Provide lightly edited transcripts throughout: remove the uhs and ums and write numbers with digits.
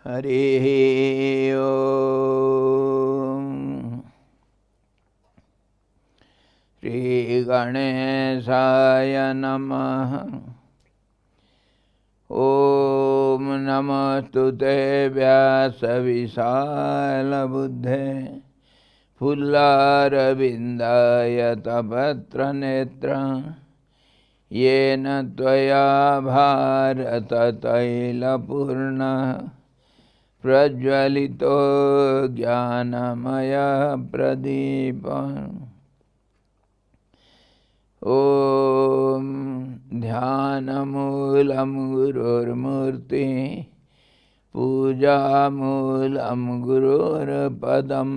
Hare Om. Shri Ganeshaya Namaha. Om Namastute Vyasa Visala Buddhe Pullarabindaya Tapatra Netra Yena Tvaya Bharata Taila Purna Prajvalito Jnanamaya Pradipa. Om Dhyanamoolam Gururmurti Pujamoolam Gururpadam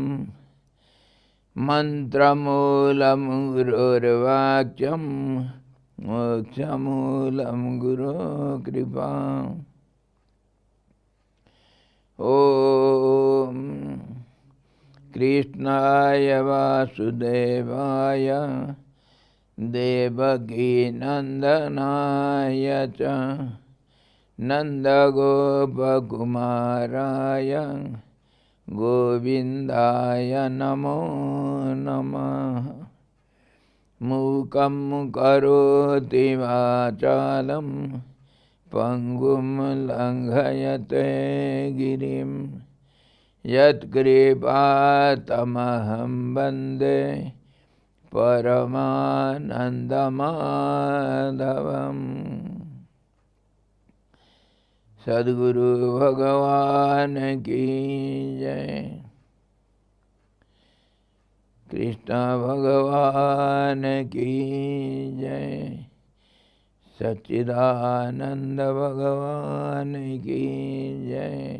Mantramoolam Gururvakyam Mokshamoolam Guru Kripa. Om Krishnaya Vasudevaya Devaki Nandanaya cha Nandagopakumaraya Govindaya Namo Namah. Mukam karoti vachalam Pangum langhayate girim Yat kripatamaham bande Paramanandamadhavam. Sadguru Bhagavan ki jai. Krishna Bhagavan ki jai. Satchidananda Bhagavan ki jai.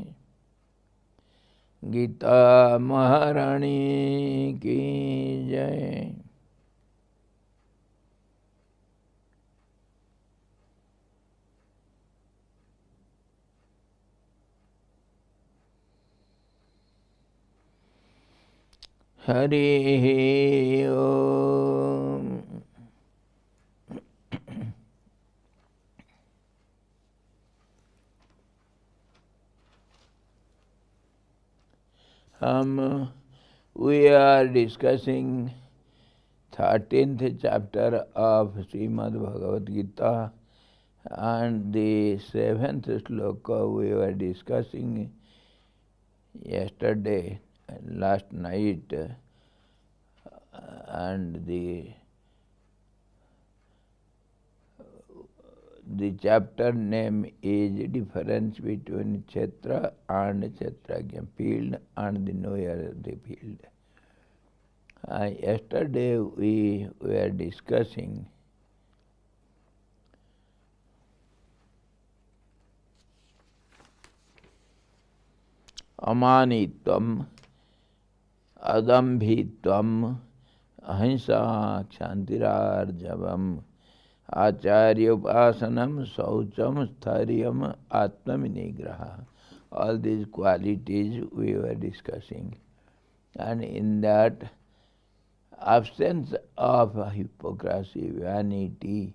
Gita Maharani ki jai. Hare Om. We are discussing 13th chapter of Srimad Bhagavad Gita, and the 7th sloka we were discussing yesterday, last night, and the chapter name is difference between Kshetra and Kshetragya, field and the knower of the field. Yesterday we were discussing amanitvam, adambhitvam, ahimsa, kshantirarjavam, acharya upasanam, saucham, stharyam, atmavinigraha. All these qualities we were discussing. And in that, absence of hypocrisy, vanity,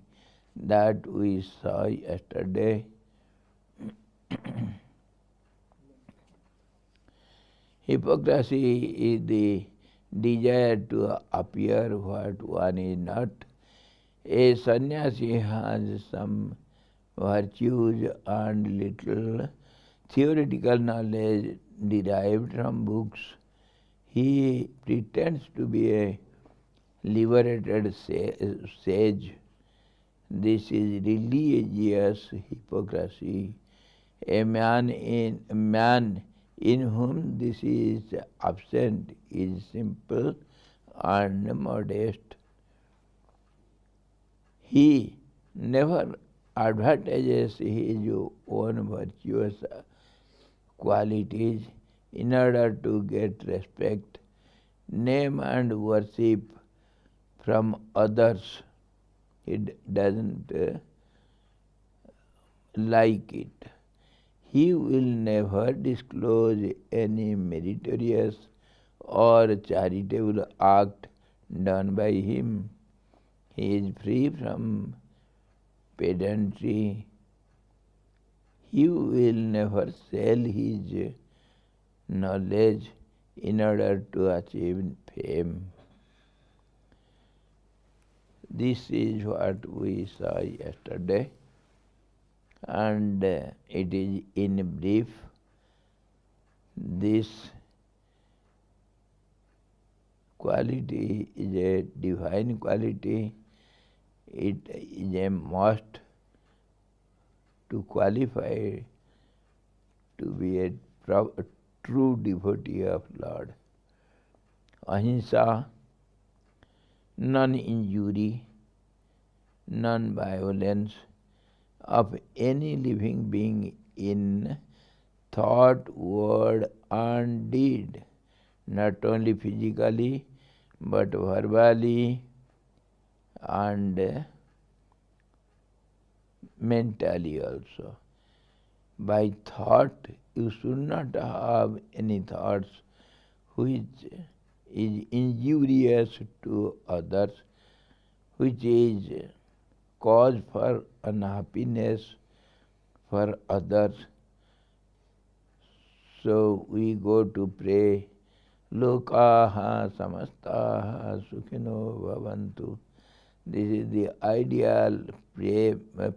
that we saw yesterday. Hypocrisy is the desire to appear what one is not. A sannyasi has some virtues and little theoretical knowledge derived from books. He pretends to be a liberated sage. This is religious hypocrisy. A man in whom this is absent is simple and modest. He never advertises his own virtuous qualities in order to get respect, name and worship from others. He doesn't like it. He will never disclose any meritorious or charitable act done by him. He is free from pedantry. he will never sell his knowledge in order to achieve fame. This is what we saw yesterday, and it is in brief. This quality is a divine quality. It is a must to qualify to be a true devotee of Lord. Ahimsa, non-injury, non-violence of any living being in thought, word and deed, not only physically but verbally and mentally also. By thought, you should not have any thoughts which is injurious to others, which is cause for unhappiness for others. So we go to pray, Lokaha samastaha sukhino bhavantu. This is the ideal praise or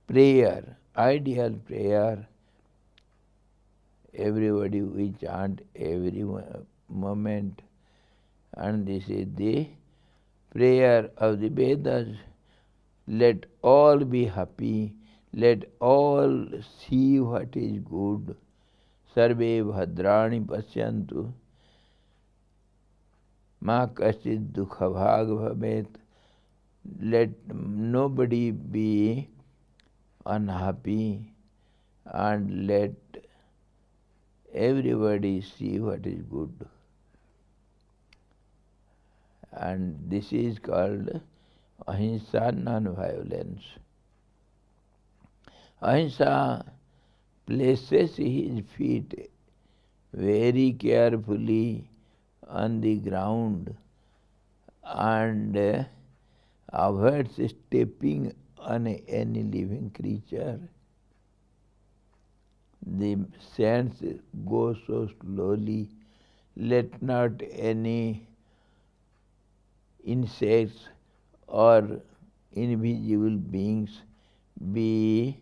prayer, ideal prayer. Everybody we chant every moment, and this is the prayer of the Vedas. Let all be happy, let all see what is good. Sarve bhadrani pasyantu, ma kaschid dukha bhag bhavet. Let nobody be unhappy, and let everybody see what is good. And this is called ahimsa, non-violence. Ahimsa places his feet very carefully on the ground and avoids stepping on any living creature. The sands go so slowly, let not any insects or invisible beings be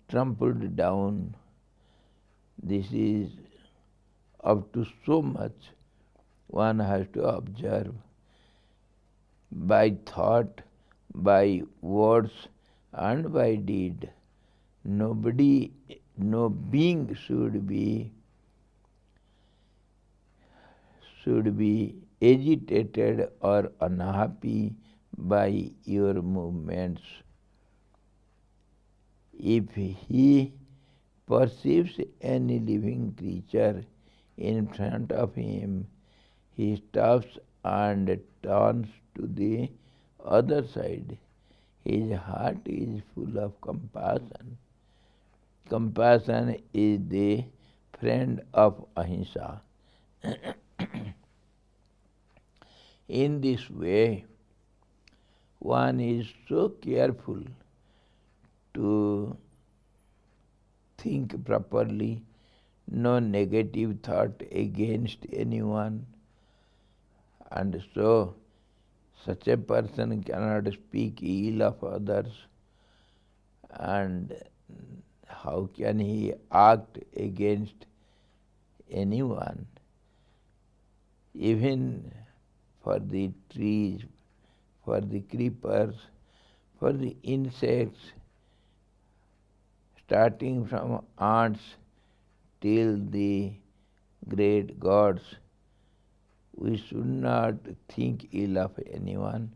trampled down. This is up to so much one has to observe. By thought, by words and by deed, nobody, no being should be agitated or unhappy by your movements. If he perceives any living creature in front of him, he stops and turns to the other side. His heart is full of compassion. Compassion is the friend of ahimsa. In this way, one is so careful to think properly, no negative thought against anyone, and so such a person cannot speak ill of others, and how can he act against anyone? Even for the trees, for the creepers, for the insects, starting from ants till the great gods, we should not think ill of anyone,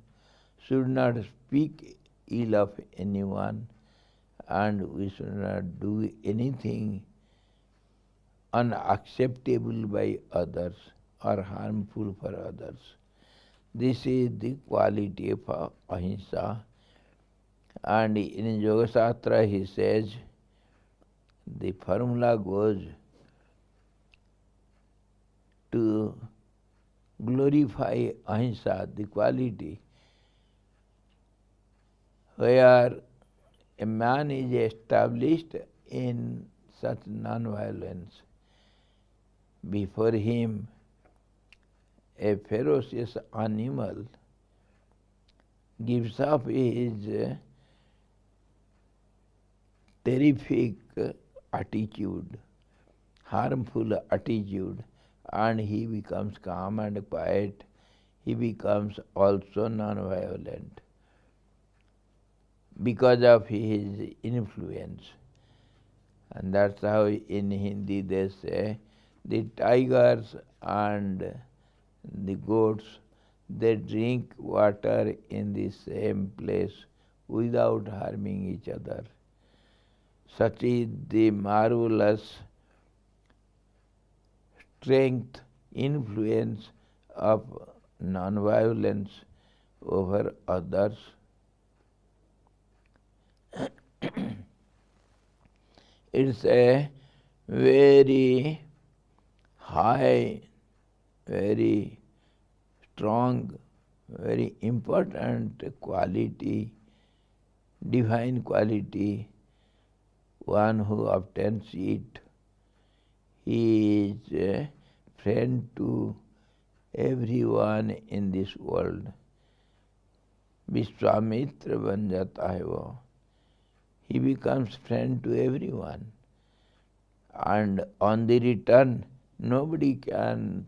should not speak ill of anyone, and we should not do anything unacceptable by others or harmful for others. This is the quality of ahimsa. And in Yoga Shastra he says, the formula goes to glorify ahimsa, the quality. where a man is established in such non-violence, before him a ferocious animal gives up his terrific attitude, harmful attitude, and he becomes calm and quiet. He becomes also non-violent because of his influence. And that's how in Hindi they say the tigers and the goats, they drink water in the same place without harming each other. Such is the marvelous strength, influence of non-violence over others. It's a very high, very strong, very important quality, divine quality. One who obtains it, he is a friend to everyone in this world. Vishwamitra banjata hai wo. He becomes friend to everyone. And on the return, nobody can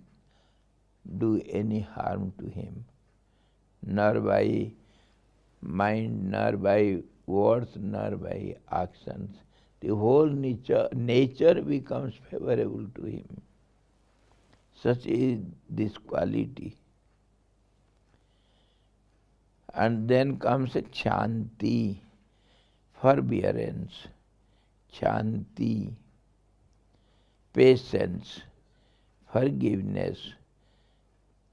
do any harm to him, nor by mind, nor by words, nor by actions. The whole nature becomes favorable to him. Such is this quality. And then comes a Shanti, forbearance, Shanti, patience, forgiveness.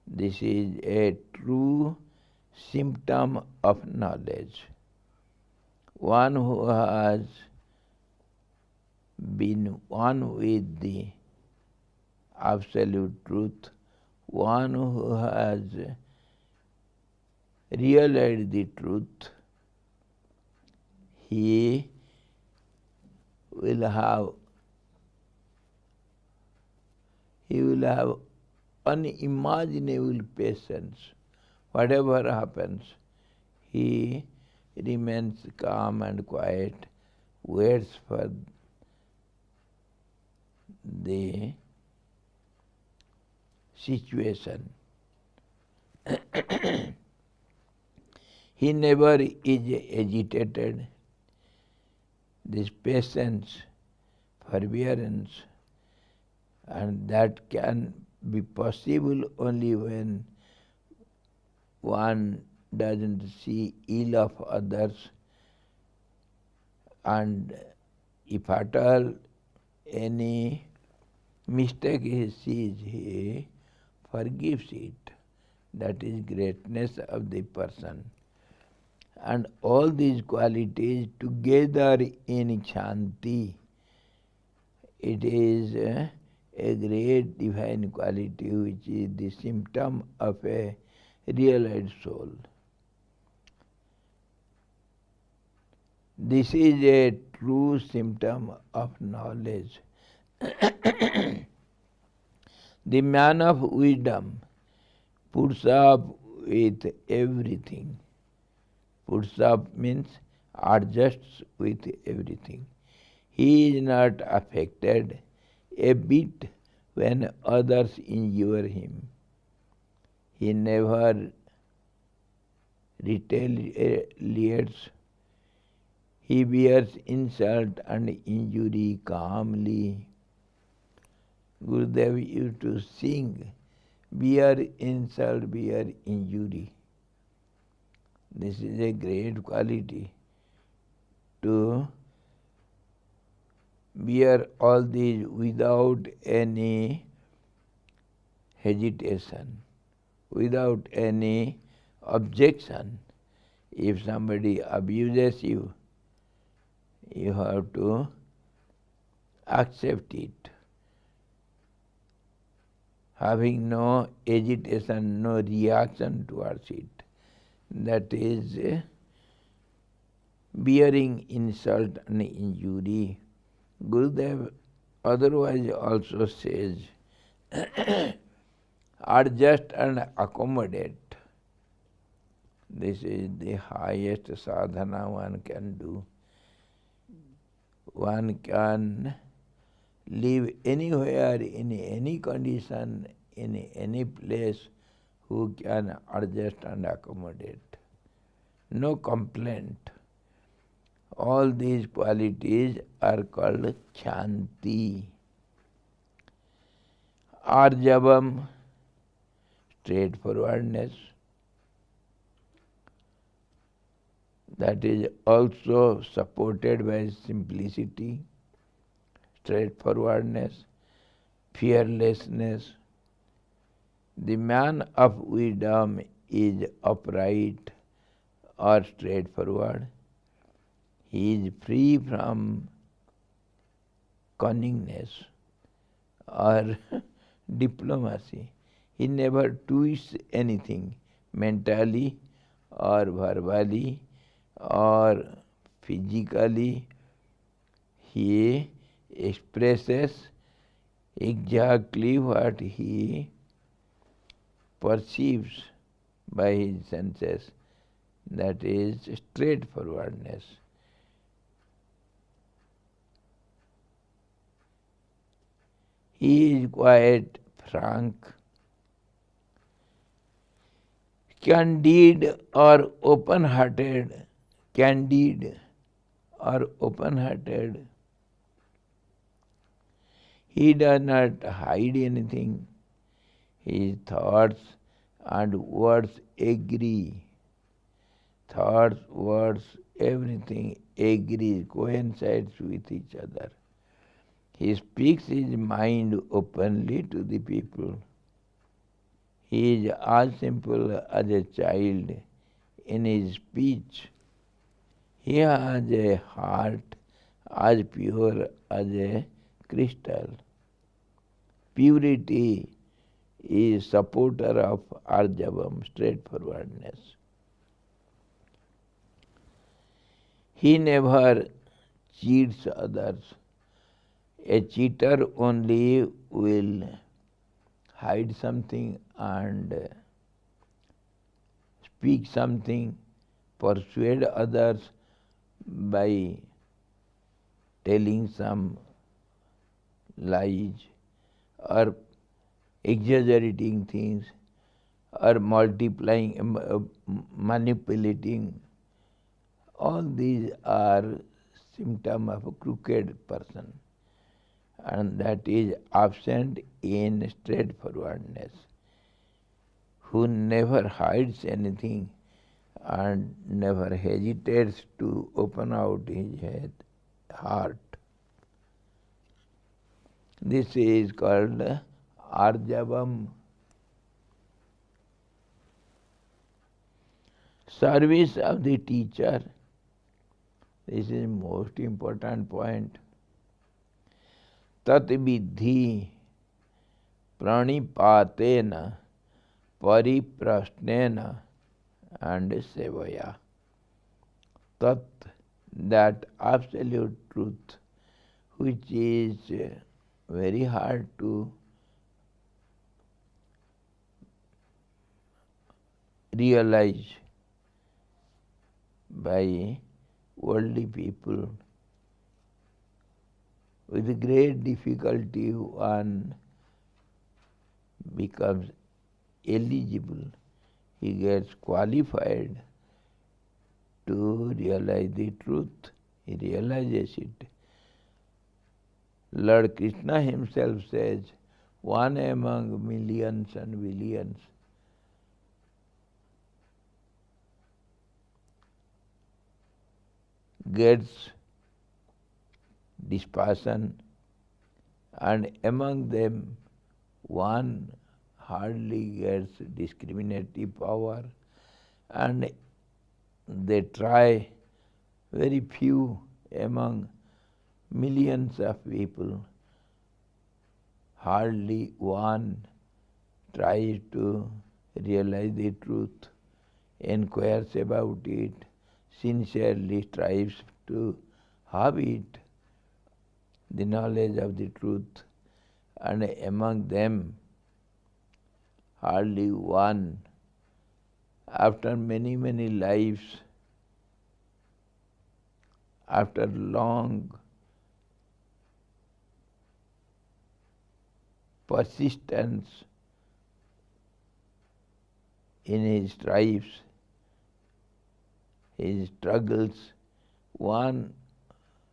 This is a true symptom of knowledge. One who has been one with the absolute truth, one who has realized the truth, he will have unimaginable patience. Whatever happens, he remains calm and quiet, waits for the situation. He never is agitated. This patience, forbearance, and that can be possible only when one doesn't see ill of others, and if at all any mistake he sees, he forgives it. That is greatness of the person. And all these qualities together in Shanti, it is a great divine quality which is the symptom of a realized soul. This is a true symptom of knowledge. The man of wisdom puts up with everything. Puts up means adjusts with everything. He is not affected a bit when others injure him. He never retaliates. He bears insult and injury calmly. Gurudev used to sing, bear insult, bear injury. This is a great quality, to bear all these without any hesitation, without any objection. If somebody abuses you, you have to accept it, having no agitation, no reaction towards it. That is bearing insult and injury. Gurudev otherwise also says, adjust and accommodate. This is the highest sadhana one can do. One can live anywhere, in any condition, in any place, who can adjust and accommodate. No complaint. All these qualities are called Kyanti. Arjavam, straightforwardness. That is also supported by simplicity, straightforwardness, fearlessness. The man of wisdom is upright or straightforward. He is free from cunningness or diplomacy. He never twists anything mentally or verbally or physically. He expresses exactly what he perceives by his senses. That is straightforwardness. He is quite frank, candid or open-hearted. Candid or open-hearted. He does not hide anything. His thoughts and words agree. Thoughts, words, everything agrees, coincides with each other. He speaks his mind openly to the people. He is as simple as a child in his speech. He has a heart as pure as a crystal. Purity is supporter of arjavam, straightforwardness. He never cheats others. A cheater only will hide something and speak something, persuade others by telling some lies or exaggerating things or multiplying, manipulating. All these are symptoms of a crooked person, and that is absent in straightforwardness, who never hides anything and never hesitates to open out his heart. This is called arjavam. Service of the teacher. This is most important point. Tat vidhi pranipatena pariprasnena and sevaya. Tat, that absolute truth, which is very hard to realize by worldly people. With great difficulty one becomes eligible. He gets qualified to realize the truth. He realizes it. Lord Krishna himself says, one among millions and billions. Gets dispassion, and among them one hardly gets discriminative power, and they try, very few among millions of people, hardly one tries to realize the truth, inquires about it, sincerely strives to have it, the knowledge of the truth, and among them hardly one, after many, many lives, after long persistence in his strifes, his struggles, one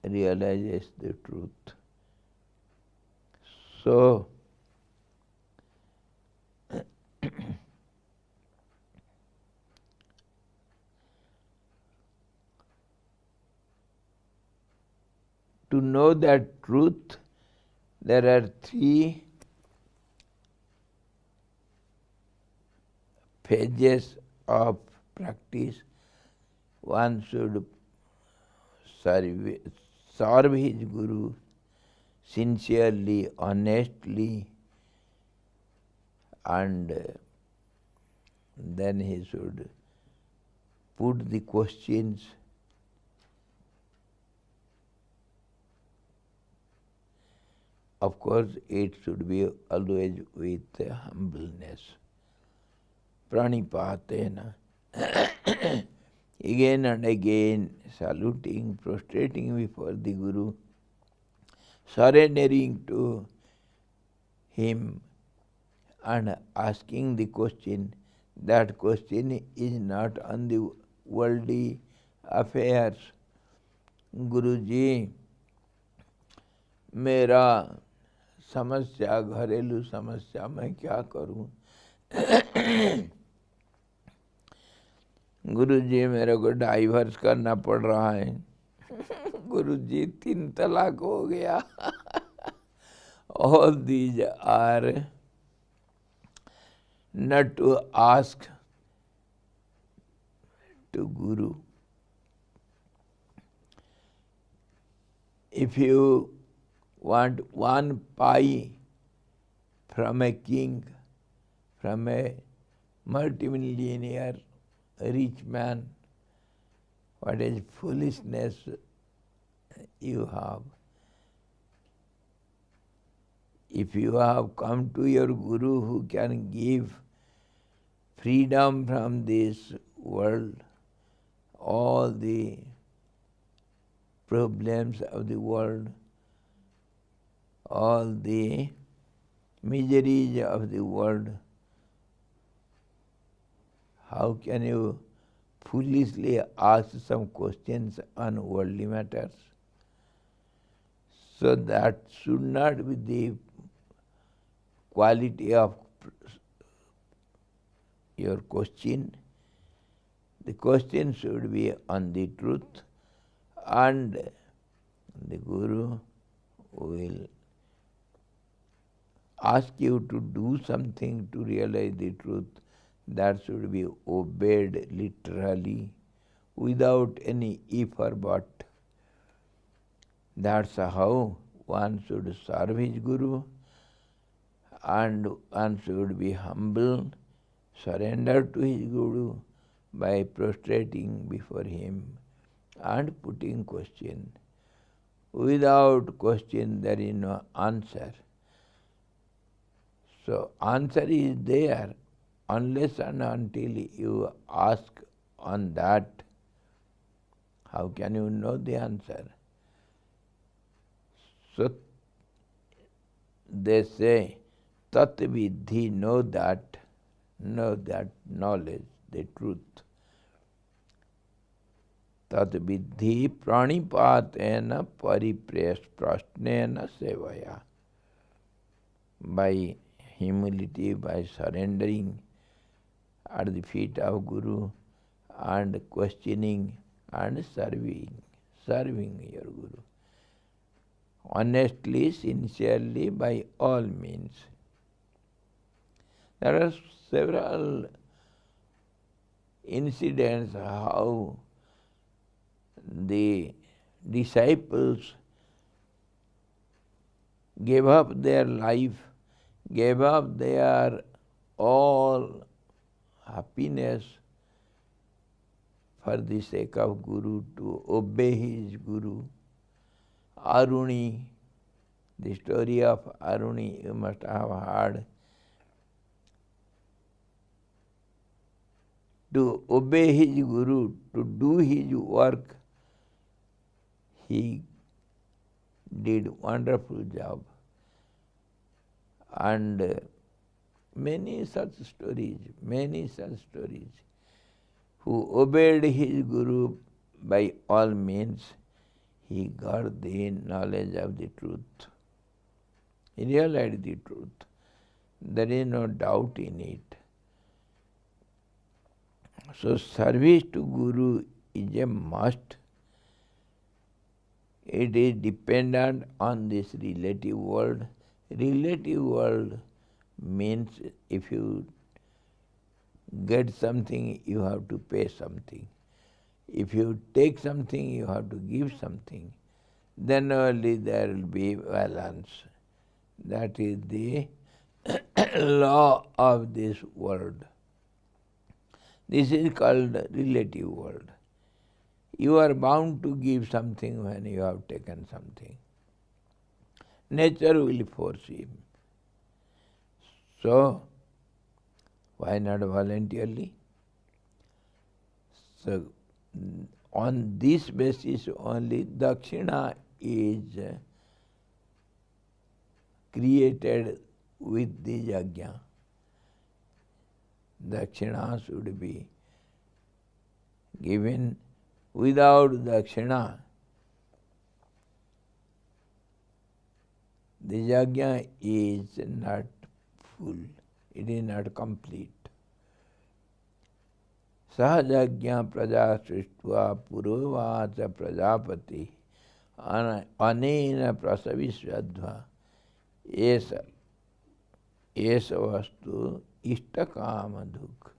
realizes the truth. So, to know that truth, there are three phases of practice. One should serve his Guru sincerely, honestly, and then he should put the questions. Of course, it should be always with humbleness. Pranipatena. Again and again, saluting, prostrating before the Guru, surrendering to him and asking the question. That question is not on the worldly affairs. Guruji, मेरा समस्या घरेलू समस्या मैं क्या करूं? गुरुजी मेरे को diverse करना पड़ रहा है. गुरुजी 3 तलाक हो गया. All these are not to ask to Guru. If you want one pie from a king, from a multimillionaire, rich man, what is foolishness you have. If you have come to your Guru who can give freedom from this world, all the problems of the world, all the miseries of the world, how can you foolishly ask some questions on worldly matters? So that should not be the quality of your question. The question should be on the truth, and the Guru will ask you to do something to realize the truth. That should be obeyed literally, without any if or but. That's how one should serve his Guru, and one should be humble, surrender to his Guru by prostrating before him and putting question. Without question there is no answer. So answer is there unless and until you ask on that. How can you know the answer? So they say, Tat Vidhi, know that knowledge, the truth. Tat Vidhi pranipatena pariprashnena sevaya. By humility, by surrendering at the feet of Guru and questioning and serving your Guru. Honestly, sincerely, by all means. There are several incidents how the disciples gave up their life, gave up their all happiness for the sake of Guru, to obey his Guru. Aruni, the story of Aruni you must have heard. To obey his Guru, to do his work, he did wonderful job. And many such stories. Who obeyed his Guru by all means, he got the knowledge of the truth. He realized the truth. There is no doubt in it. So service to Guru is a must. It is dependent on this relative world. Relative world means if you get something, you have to pay something. If you take something, you have to give something. Then only there will be balance. That is the law of this world. This is called relative world. You are bound to give something when you have taken something. Nature will force him. So, why not voluntarily? So, on this basis only dakshina is created with the yajna. Dakshina should be given. Without dakshina, the yajna is not full, it is not complete. Sahajagya praja srishtva purovacha prajapati anena prasavisvadva esa vastu ishtakamadhuk.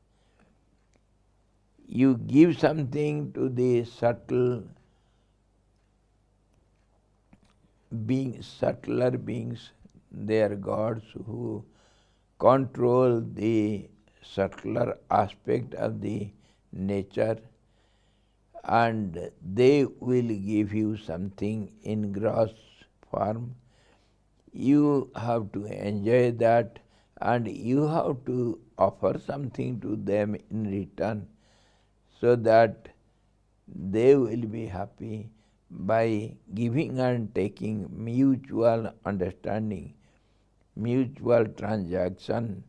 You give something to the subtler beings, they are gods who control the subtler aspect of the nature, and they will give you something in gross form. You have to enjoy that, and you have to offer something to them in return, so that they will be happy. By giving and taking, mutual understanding, mutual transaction,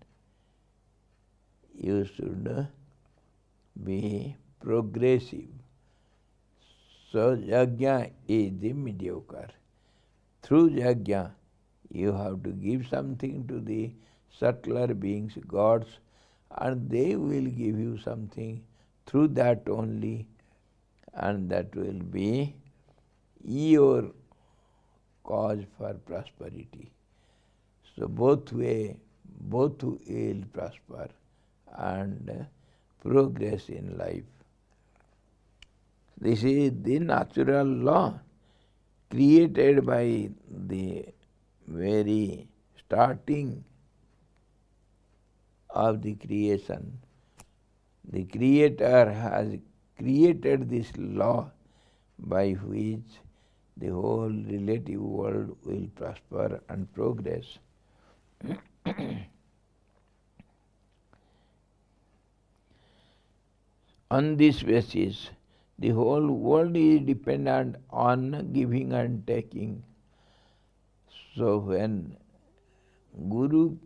you should be progressive. So yajna is the mediocre. Through yajna, you have to give something to the subtler beings, gods, and they will give you something through that only, and that will be your cause for prosperity. So both will prosper and progress in life. This is the natural law created by the very starting of the creation. The Creator has created this law by which the whole relative world will prosper and progress. On this basis, the whole world is dependent on giving and taking. So when Guru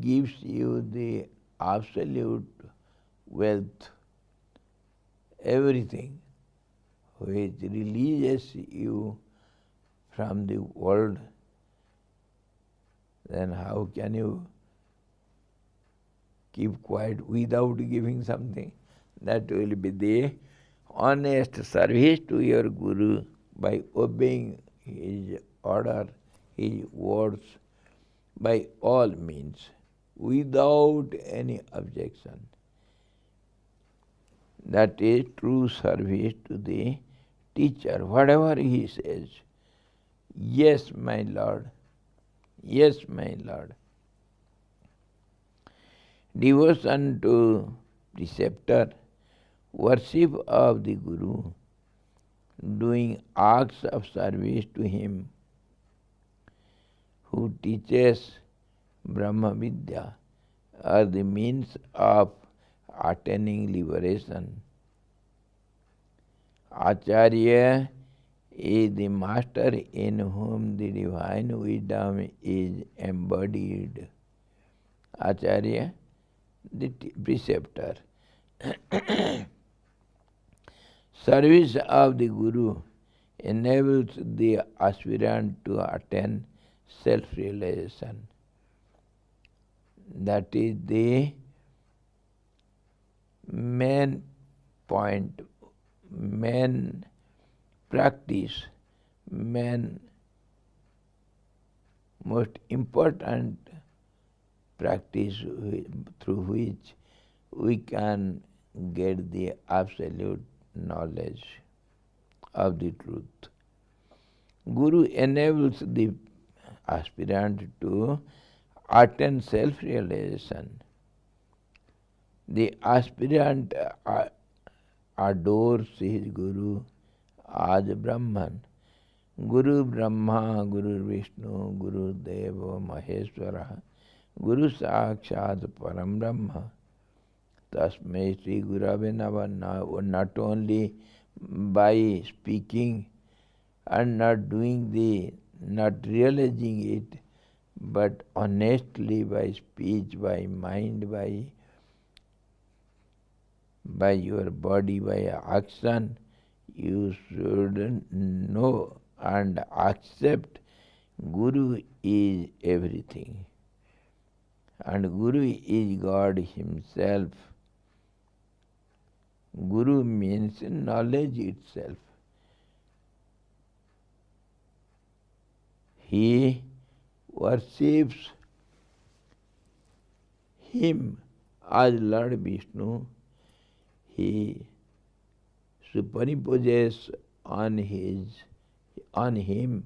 gives you the absolute wealth, everything which releases you from the world, then how can you keep quiet without giving something? That will be the honest service to your Guru by obeying his order, his words, by all means, without any objection. That is true service to the teacher. Whatever he says, yes, my Lord, yes, my Lord. Devotion to preceptor, worship of the Guru, doing acts of service to him, who teaches Brahma Vidya, are the means of attaining liberation. Acharya is the master in whom the divine wisdom is embodied. Acharya, the preceptor. Service of the Guru enables the aspirant to attain self-realization. That is the main point, main practice, main most important practice through which we can get the absolute knowledge of the truth. Guru enables the aspirant to attain self-realization. The aspirant adores his Guru as Brahman. Guru Brahma, Guru Vishnu, Guru Deva Maheshwara, Guru Sakshat Param Brahma. Tasmai Sri Gurave Namaha. Not only by speaking and not realizing it, but honestly by speech, by mind, by your body, by action, you should know and accept Guru is everything. And Guru is God himself. Guru means knowledge itself. He worships him as Lord Vishnu. He superimposes on him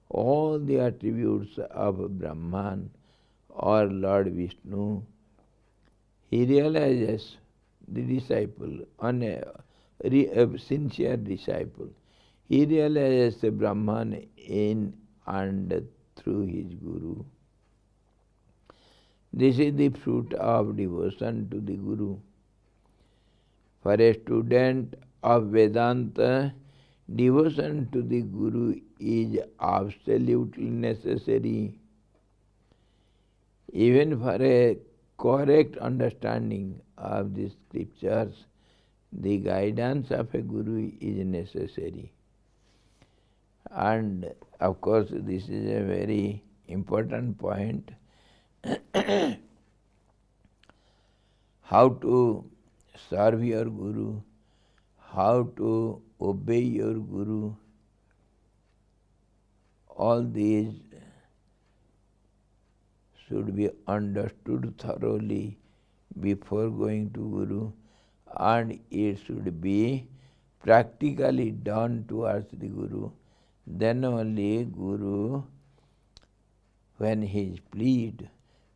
all the attributes of Brahman or Lord Vishnu. He realizes the disciple, a sincere disciple, he realizes the Brahman in and through his Guru. This is the fruit of devotion to the Guru. For a student of Vedanta, devotion to the Guru is absolutely necessary. Even for a correct understanding of the scriptures, the guidance of a Guru is necessary. And of course, this is a very important point. How to serve your Guru, how to obey your Guru, all these should be understood thoroughly before going to Guru, and it should be practically done towards the Guru. Then only Guru, when he is pleased,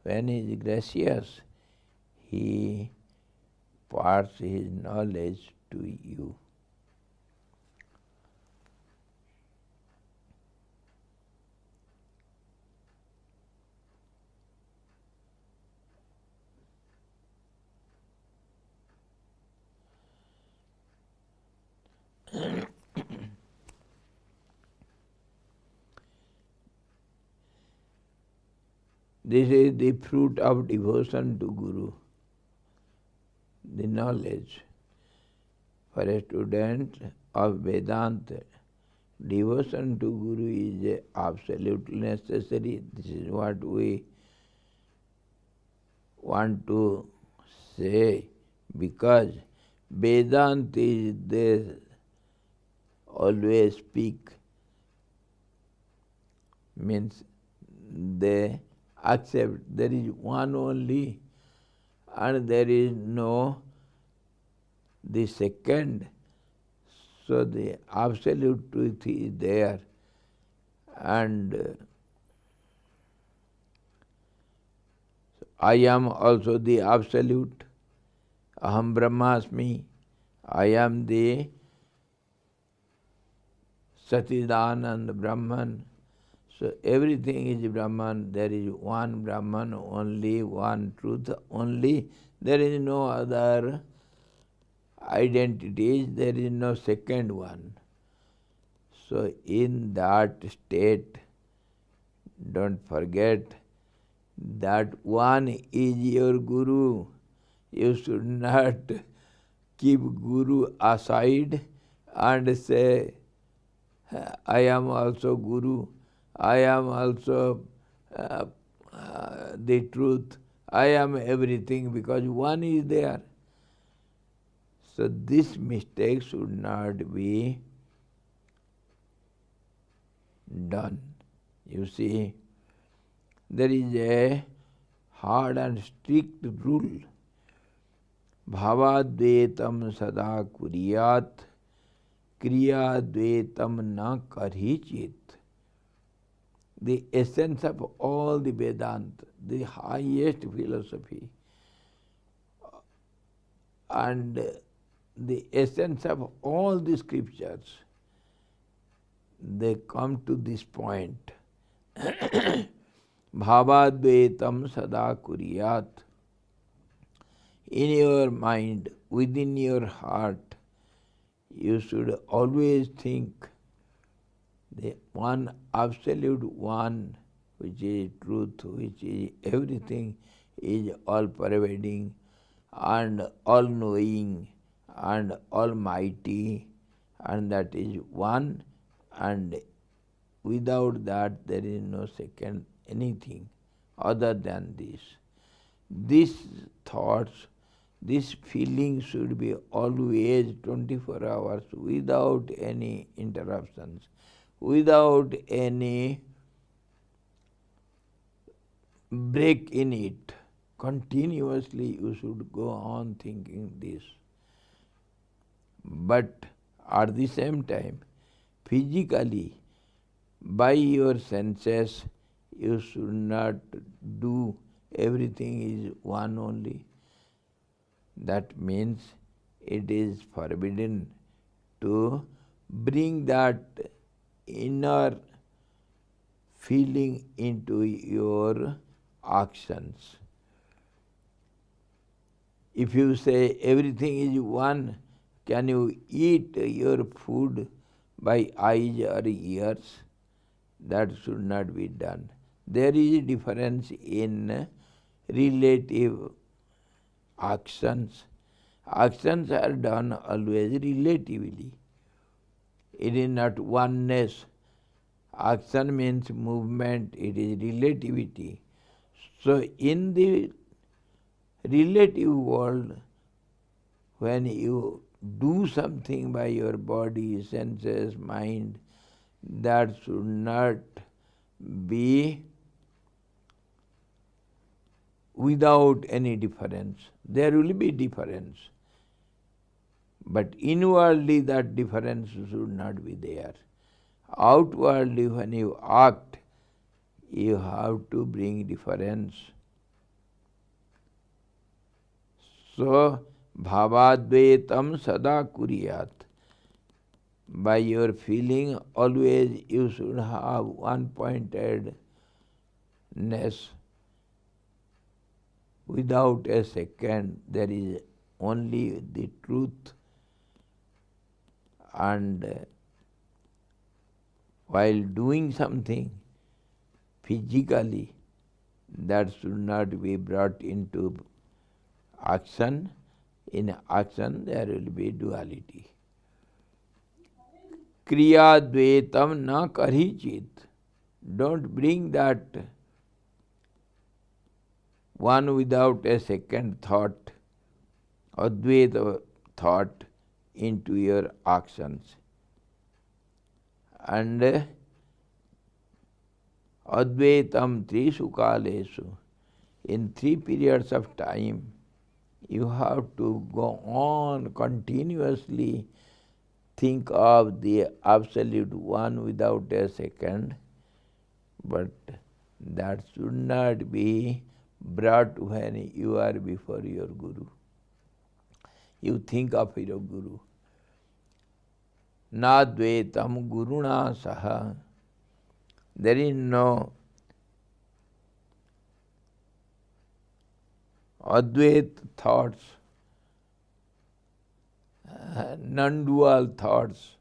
when he is gracious, he imparts his knowledge to you. This is the fruit of devotion to Guru, the knowledge. For a student of Vedanta, devotion to Guru is absolutely necessary. This is what we want to say, because Vedanta is there, always speak, means they accept there is one only and there is no the second. So the absolute truth is there, and I am also the absolute. Aham Brahmasmi. I am the Satidanand Brahman. So everything is Brahman. There is one Brahman only, one truth only. There is no other identities, there is no second one. So in that state, don't forget that one is your Guru. You should not keep Guru aside and say, I am also Guru, I am also the truth, I am everything, because one is there. So this mistake should not be done. You see, there is a hard and strict rule. Bhavadvetam sada kuriyat, kriyadvetam na karhichit. The essence of all the Vedanta, the highest philosophy, and the essence of all the scriptures, they come to this point. Bhavadvetam sada kuriyat. In your mind, within your heart, you should always think the one absolute one, which is truth, which is everything, is all-pervading and all-knowing and almighty, and that is one, and without that there is no second anything other than this. These thoughts, this feeling should be always 24 hours without any interruptions, without any break in it. Continuously you should go on thinking this. But at the same time, physically, by your senses, you should not do everything is one only. That means it is forbidden to bring that inner feeling into your actions. If you say everything is one, can you eat your food by eyes or ears? That should not be done. There is a difference in relative actions. Actions are done always relatively. It is not oneness. Action means movement, it is relativity. So in the relative world, when you do something by your body, senses, mind, that should not be without any difference. There will be difference, but inwardly that difference should not be there. Outwardly when you act, you have to bring difference. So, bhavadvetam sada kuriyat. By your feeling, always you should have one-pointedness without a second. There is only the truth, and while doing something physically, that should not be brought into action. In action there will be duality. Kriya dvetam na karichit. Don't bring that one without a second thought, advaita thought, into your actions. And advaitam trishu kalesu. In 3 periods of time, you have to go on continuously think of the absolute one without a second, but that should not be brought when you are before your Guru. you think of your Guru. Nadvetam guruna saha. There is no Advait thoughts, non-dual thoughts.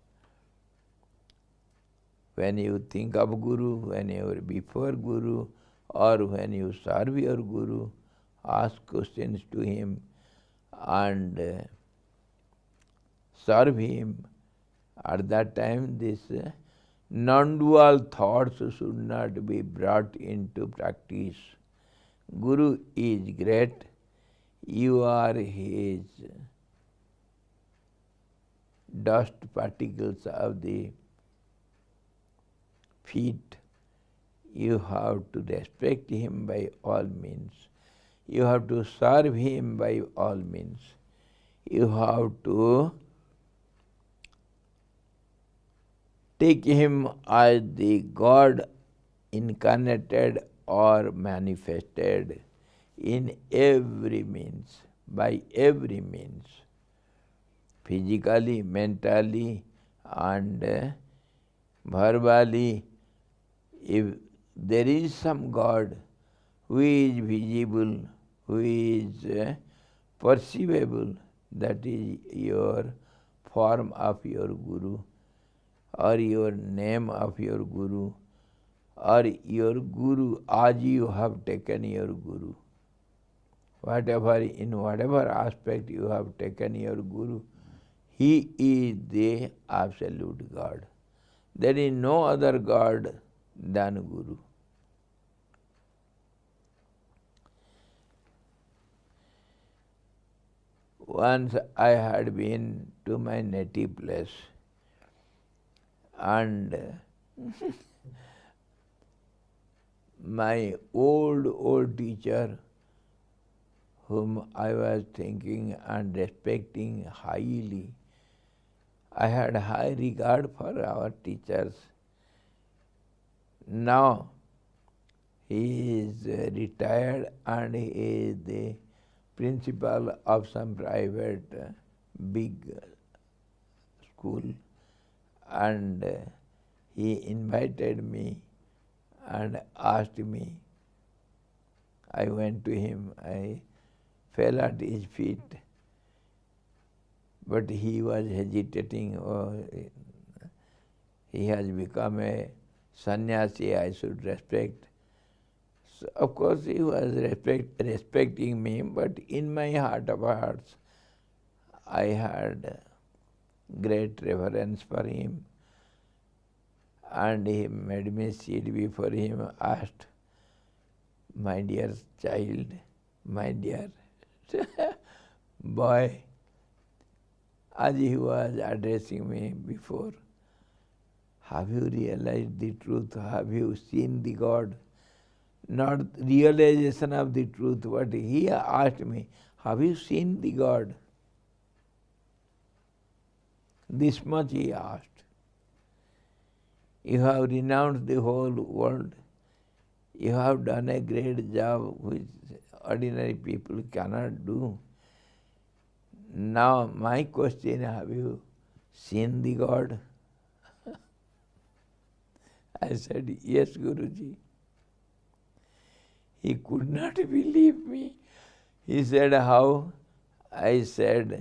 When you think of Guru, when you are before Guru, or when you serve your Guru, ask questions to him and serve him. At that time, this non-dual thoughts should not be brought into practice. Guru is great. You are his dust particles of the feet. You have to respect him by all means. You have to serve him by all means. You have to take him as the God incarnated or manifested in every means, by every means, physically, mentally, and verbally. If there is some God who is visible, who is perceivable, that is your form of your Guru, or your name of your Guru, or your Guru as you have taken your Guru. In whatever aspect you have taken your Guru, he is the absolute God. There is no other God than Guru. Once I had been to my native place, and my old teacher, whom I was thinking and respecting highly, I had high regard for our teachers. Now he is retired and he is the principal of some private big school, and he invited me and asked me. I went to him. I fell at his feet, but he was hesitating. Oh, he has become a sannyasi, I should respect. So of course he was respecting me, but in my heart of hearts, I had great reverence for him. And he made me sit before him, asked, "My dear child, my dear boy," as he was addressing me before, "have you realized the truth? Have you seen the God?" Not realization of the truth, but he asked me, "Have you seen the God?" This much he asked. You have renounced the whole world. You have done a great job which ordinary people cannot do. Now my question, have you seen the God? I said, "Yes, Guruji." He could not believe me. He said, "How?" I said,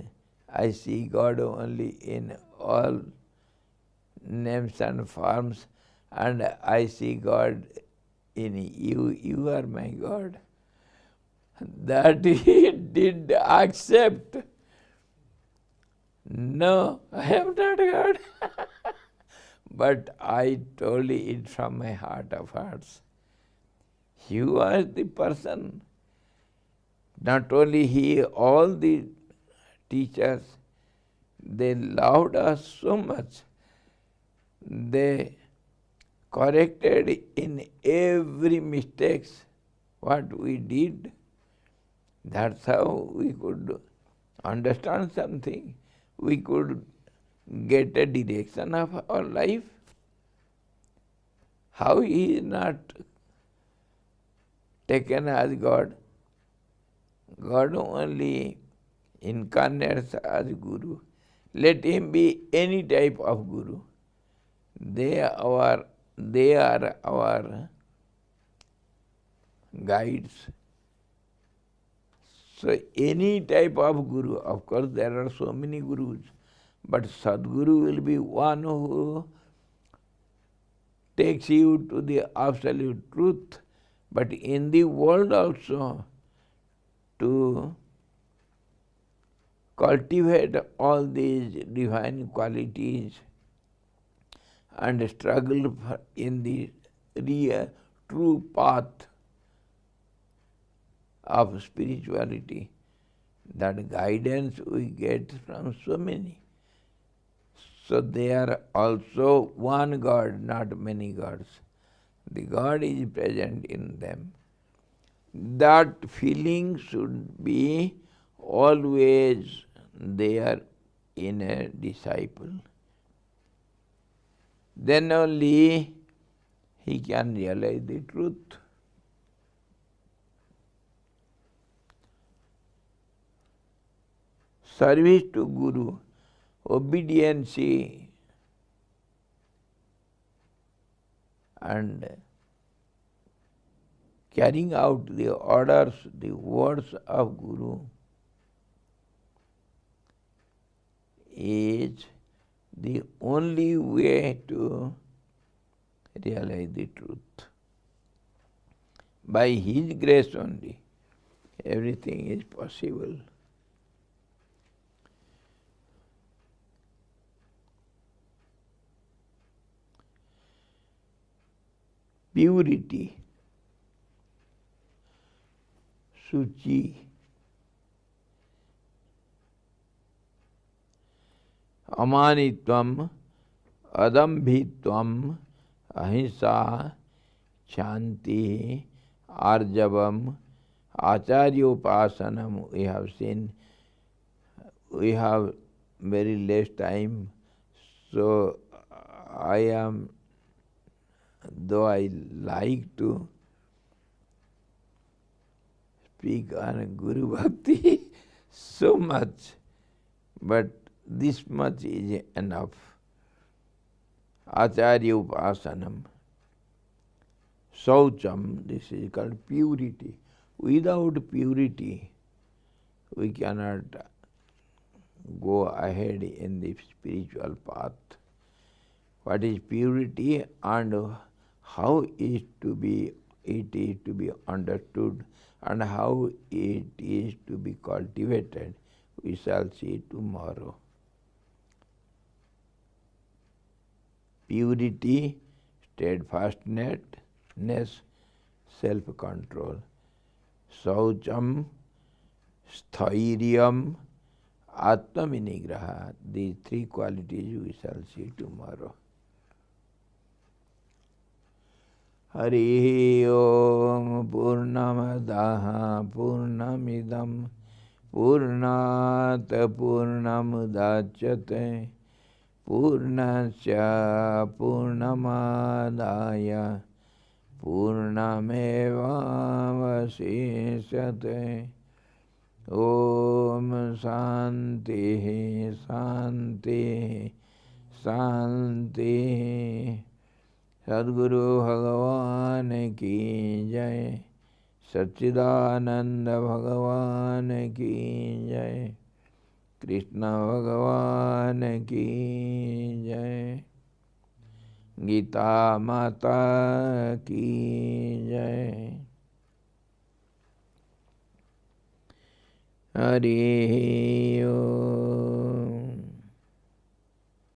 "I see God only in all names and forms, and I see God in you. You are my God." That he did accept. "No, I am not God." But I told it from my heart of hearts. You are the person. Not only he, all the teachers, they loved us so much. They corrected in every mistakes what we did. That's how we could understand something. We could get a direction of our life. How he is not taken as God? God only incarnates as Guru. Let him be any type of Guru. They are our guides. So any type of Guru, of course there are so many Gurus, but Sadguru will be one who takes you to the absolute truth, but in the world also to cultivate all these divine qualities and struggle in the real, true path of spirituality. That guidance we get from so many. So they are also one God, not many gods. The God is present in them. That feeling should be always there in a disciple. Then only he can realize the truth. Service to Guru, obedience and carrying out the orders, the words of Guru is the only way to realize the truth. By his grace only, everything is possible. Purity, Suchi, Amanitvam, Adambhitvam, Ahimsa, Shanti, Arjavam, Acharyopasanam we have seen. We have very less time, so though I like to speak on Guru Bhakti so much, but this much is enough. Acharya Upasanam. Saucham, this is called purity. Without purity, we cannot go ahead in the spiritual path. What is purity and how it is to be understood and how it is to be cultivated, we shall see tomorrow. Purity, steadfastness, self-control. Saucham, sthairiam, atmavinigraha. These three qualities we shall see tomorrow. Hari Om Purnamadaha Purnamidam Purnat Purnamudachyate Purnasya Purnamadaya Purnamevavaseshyate. Om Santi Santi Santi. Sadguru Bhagavan ki jai, Satchidananda Bhagavan ki jai, Krishna Bhagavan ki jai, Gita Mata ki jai. Hari Om.